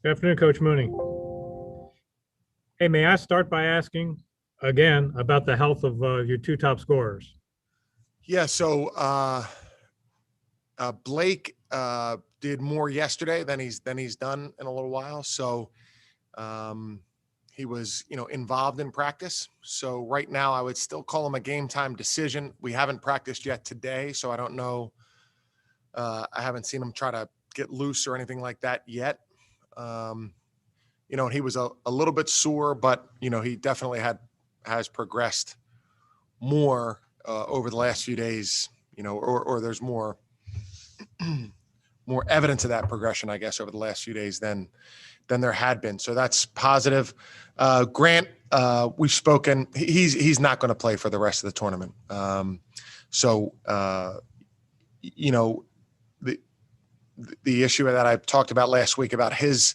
Good afternoon, Coach Mooney. Hey, may I start by asking again about the health of your two top scorers? Yeah, so Blake did more yesterday than he's done in a little while. So he was, involved in practice. So right now, I would still call him a game time decision. We haven't practiced yet today, so I don't know. I haven't seen him try to get loose or anything like that yet. And he was a little bit sore, but he definitely has progressed more over the last few days. Or there's more evidence of that progression, I guess, over the last few days than there had been. So that's positive. Grant, we've spoken. He's not going to play for the rest of the tournament. The issue that I talked about last week about his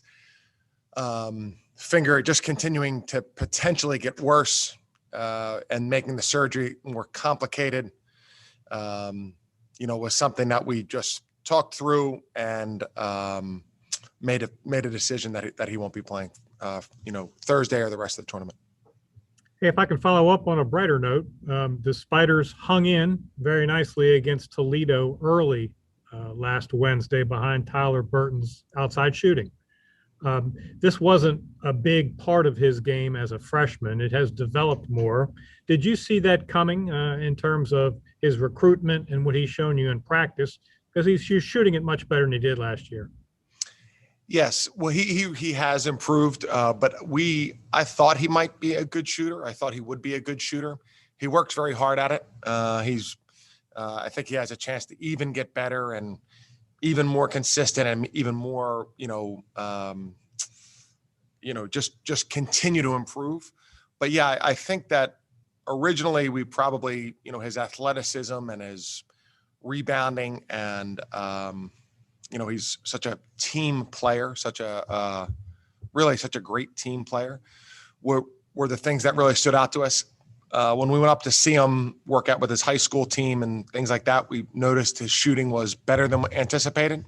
finger just continuing to potentially get worse and making the surgery more complicated, was something that we just talked through and made a decision that he won't be playing, Thursday or the rest of the tournament. Hey, if I can follow up on a brighter note, the Spiders hung in very nicely against Toledo early last Wednesday behind Tyler Burton's outside shooting. This wasn't a big part of his game as a freshman. It has developed more. Did you see that coming in terms of his recruitment and what he's shown you in practice? Because he's shooting it much better than he did last year. Yes, well, he has improved, but I thought he might be a good shooter. I thought he would be a good shooter. He works very hard at it. I think he has a chance to even get better and even more consistent and even more, just continue to improve. But yeah, I think that originally we probably, his athleticism and his rebounding and, he's such a team player, really such a great team player were the things that really stood out to us. When we went up to see him work out with his high school team and things like that, we noticed his shooting was better than anticipated.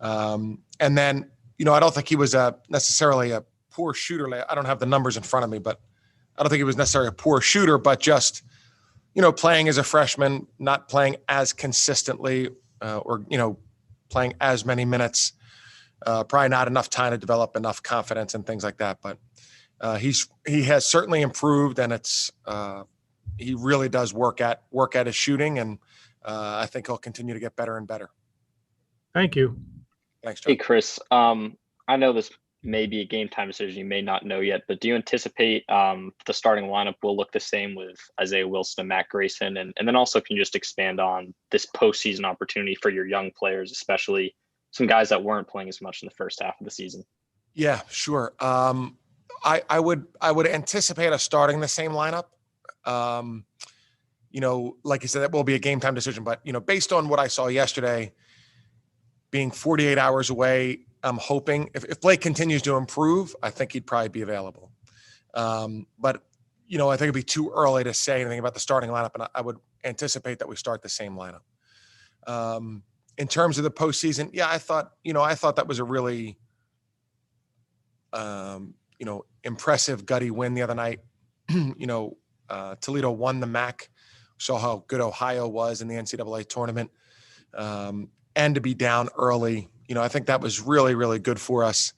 And then, I don't think he was necessarily a poor shooter. I don't have the numbers in front of me, but I don't think he was necessarily a poor shooter, but just, playing as a freshman, not playing as consistently or playing as many minutes, probably not enough time to develop enough confidence and things like that. But he has certainly improved, and he really does work at his shooting, and I think he'll continue to get better and better. Thank you. Thanks, John. Hey, Chris. I know this may be a game time decision. You may not know yet, but do you anticipate the starting lineup will look the same with Isaiah Wilson and Matt Grayson? And then also, can you just expand on this postseason opportunity for your young players, especially some guys that weren't playing as much in the first half of the season? Yeah, sure. I would anticipate us starting the same lineup. Like you said, that will be a game time decision. But, based on what I saw yesterday, being 48 hours away, I'm hoping if Blake continues to improve, I think he'd probably be available. But, I think it'd be too early to say anything about the starting lineup, and I would anticipate that we start the same lineup. In terms of the postseason, yeah, I thought that was a really, impressive gutty win the other night. Toledo won the MAC. Saw how good Ohio was in the NCAA tournament, and to be down early, I think that was really, really good for us.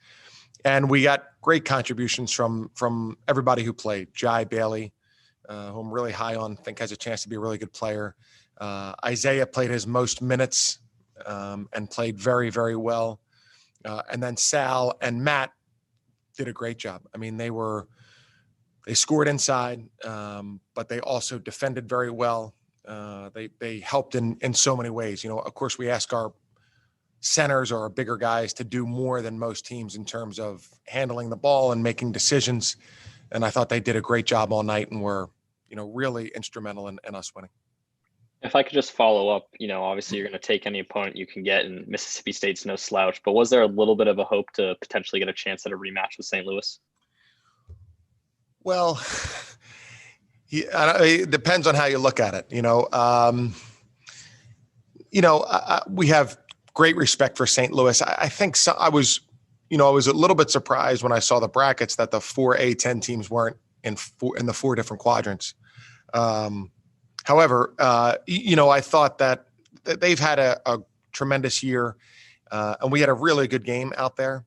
And we got great contributions from everybody who played. Jai Bailey, who I'm really high on, think has a chance to be a really good player. Isaiah played his most minutes and played very, very well. And then Sal and Matt did a great job. I mean, they scored inside, but they also defended very well. They helped in so many ways. Of course, we ask our centers or our bigger guys to do more than most teams in terms of handling the ball and making decisions. And I thought they did a great job all night and were, really instrumental in us winning. If I could just follow up, obviously you're going to take any opponent you can get, and Mississippi State's no slouch, but was there a little bit of a hope to potentially get a chance at a rematch with St. Louis? Well, it depends on how you look at it. We have great respect for St. Louis. I think I was I was a little bit surprised when I saw the brackets that the 4 A-10 teams weren't in the 4 different quadrants. However, I thought that they've had a tremendous year, and we had a really good game out there.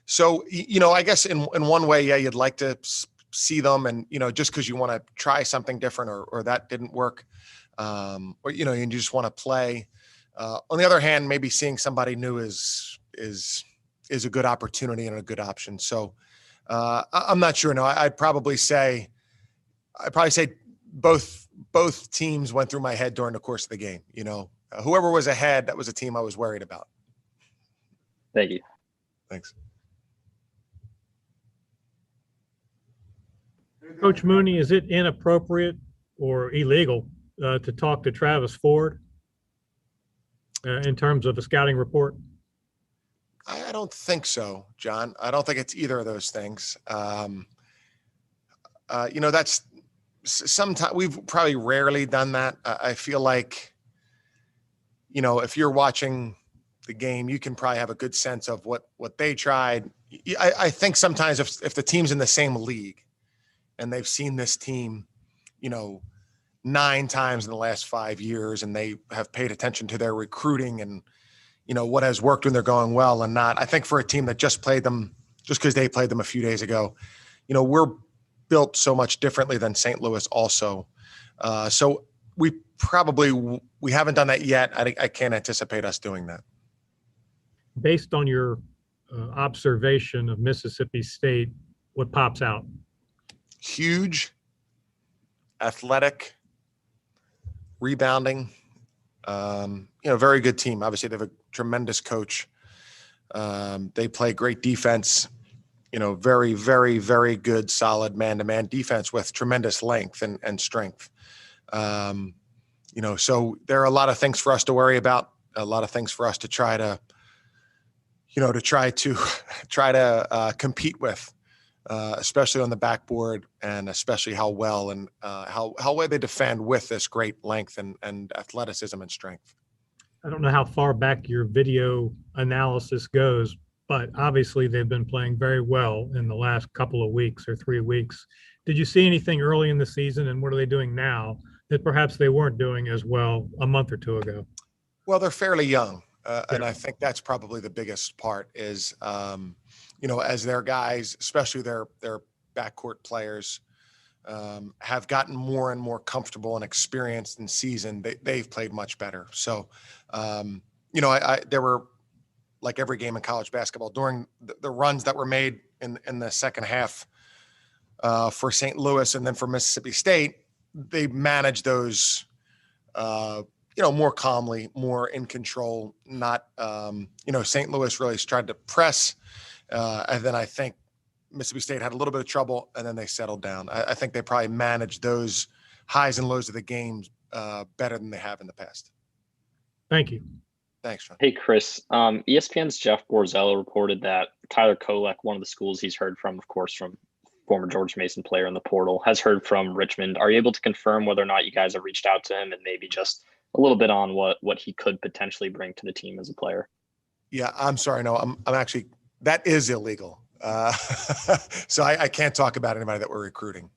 So, I guess in one way, yeah, you'd like to see them and, just because you want to try something different or that didn't work, or, you just want to play. On the other hand, maybe seeing somebody new is a good opportunity and a good option. So I'm not sure. No, I'd probably say both teams went through my head during the course of the game. Whoever was ahead, that was a team I was worried about. Thank you. Thanks. Coach Mooney, is it inappropriate or illegal to talk to Travis Ford in terms of a scouting report? I don't think so, John. I don't think it's either of those things. That's sometimes we've probably rarely done that. I feel like, if you're watching the game, you can probably have a good sense of what they tried. I think sometimes if the team's in the same league and they've seen this team, 9 times in the last 5 years, and they have paid attention to their recruiting and, what has worked when they're going well and not. I think for a team that just played them, just because they played them a few days ago, we're built so much differently than St. Louis also. So we haven't done that yet. I can't anticipate us doing that. Based on your observation of Mississippi State, what pops out? Huge, athletic, rebounding, very good team. Obviously, they have a tremendous coach. They play great defense, very, very, very good, solid man-to-man defense with tremendous length and strength. So there are a lot of things for us to worry about, a lot of things for us to try to compete with, especially on the backboard, and especially how well and how well they defend with this great length and athleticism and strength. I don't know how far back your video analysis goes, but obviously they've been playing very well in the last couple of weeks or 3 weeks. Did you see anything early in the season, and what are they doing now that perhaps they weren't doing as well a month or 2 ago? Well, they're fairly young. And I think that's probably the biggest part is, as their guys, especially their backcourt players, have gotten more and more comfortable and experienced in season, they've played much better. So, there were, like every game in college basketball, during the runs that were made in the second half for St. Louis and then for Mississippi State, they managed those more calmly, more in control, not, St. Louis really tried to press. And then I think Mississippi State had a little bit of trouble and then they settled down. I think they probably managed those highs and lows of the games better than they have in the past. Thank you. Thanks, Sean. Hey, Chris. ESPN's Jeff Borzello reported that Tyler Kolek, one of the schools he's heard from, of course, from former George Mason player in the portal, has heard from Richmond. Are you able to confirm whether or not you guys have reached out to him and maybe just a little bit on what he could potentially bring to the team as a player? Yeah, I'm sorry. No, I'm actually, that is illegal. So I can't talk about anybody that we're recruiting.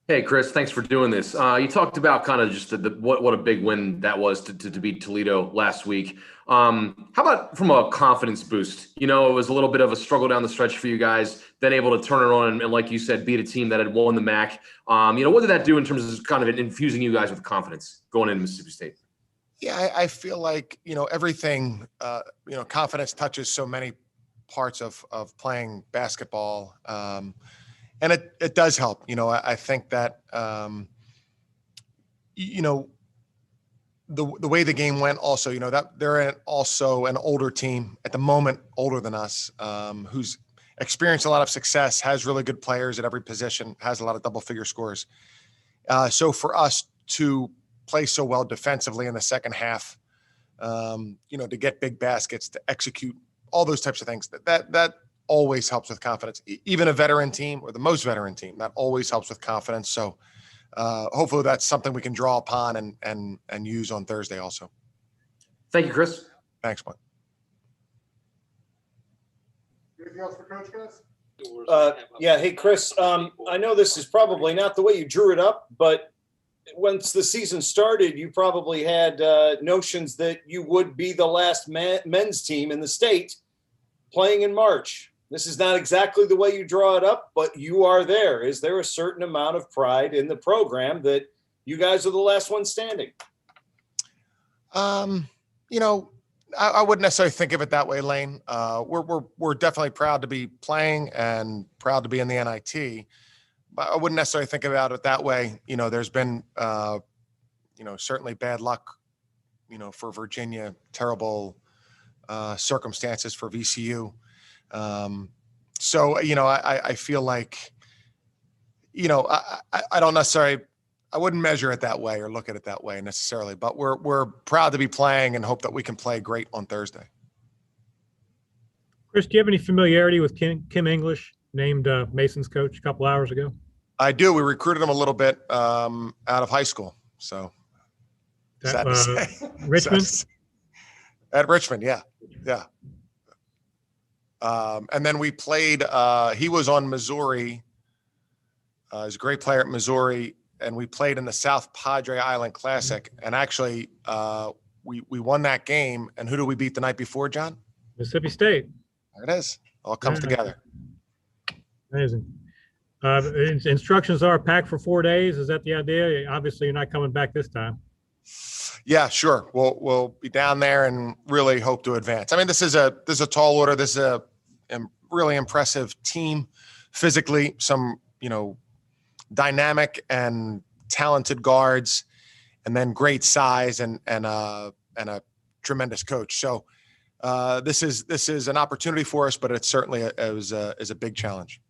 Hey, Chris, thanks for doing this. You talked about kind of just what a big win that was to beat Toledo last week. How about from a confidence boost? It was a little bit of a struggle down the stretch for you guys, then able to turn it on and like you said, beat a team that had won the MAC. What did that do in terms of kind of infusing you guys with confidence going into Mississippi State? Yeah, I feel like, everything, confidence touches so many parts of playing basketball. And it does help. I think that, the way the game went also, that they're also an older team at the moment, older than us, who's experienced a lot of success, has really good players at every position, has a lot of double figure scores. So for us to play so well defensively in the second half, to get big baskets, to execute all those types of things, that always helps with confidence. Even a veteran team or the most veteran team, that always helps with confidence. So hopefully that's something we can draw upon and use on Thursday also. Thank you, Chris. Thanks, Mike. Anything else for Coach, guys? Yeah. Hey, Chris, I know this is probably not the way you drew it up, but once the season started, you probably had notions that you would be the last men's team in the state playing in March. This is not exactly the way you draw it up, but you are there. Is there a certain amount of pride in the program that you guys are the last one standing? You know, I wouldn't necessarily think of it that way, Lane. We're definitely proud to be playing and proud to be in the NIT, but I wouldn't necessarily think about it that way. You know, there's been, certainly bad luck, for Virginia, terrible circumstances for VCU. I feel like, I don't necessarily, I wouldn't measure it that way or look at it that way necessarily, but we're proud to be playing and hope that we can play great on Thursday. Chris, do you have any familiarity with Kim English, named Mason's coach a couple hours ago? I do. We recruited him a little bit out of high school. So sad to say. Richmond? At Richmond, yeah. Yeah. And then we played, he was on Missouri. He's a great player at Missouri. And we played in the South Padre Island Classic. And actually, we won that game. And who did we beat the night before, John? Mississippi State. There it is. All comes together. Amazing. Instructions are packed for 4 days. Is that the idea? Obviously, you're not coming back this time. Yeah, sure. We'll be down there and really hope to advance. I mean, this is a tall order. This is a really impressive team physically. Some dynamic and talented guards, and then great size and a tremendous coach. So this is an opportunity for us, but it certainly is a big challenge.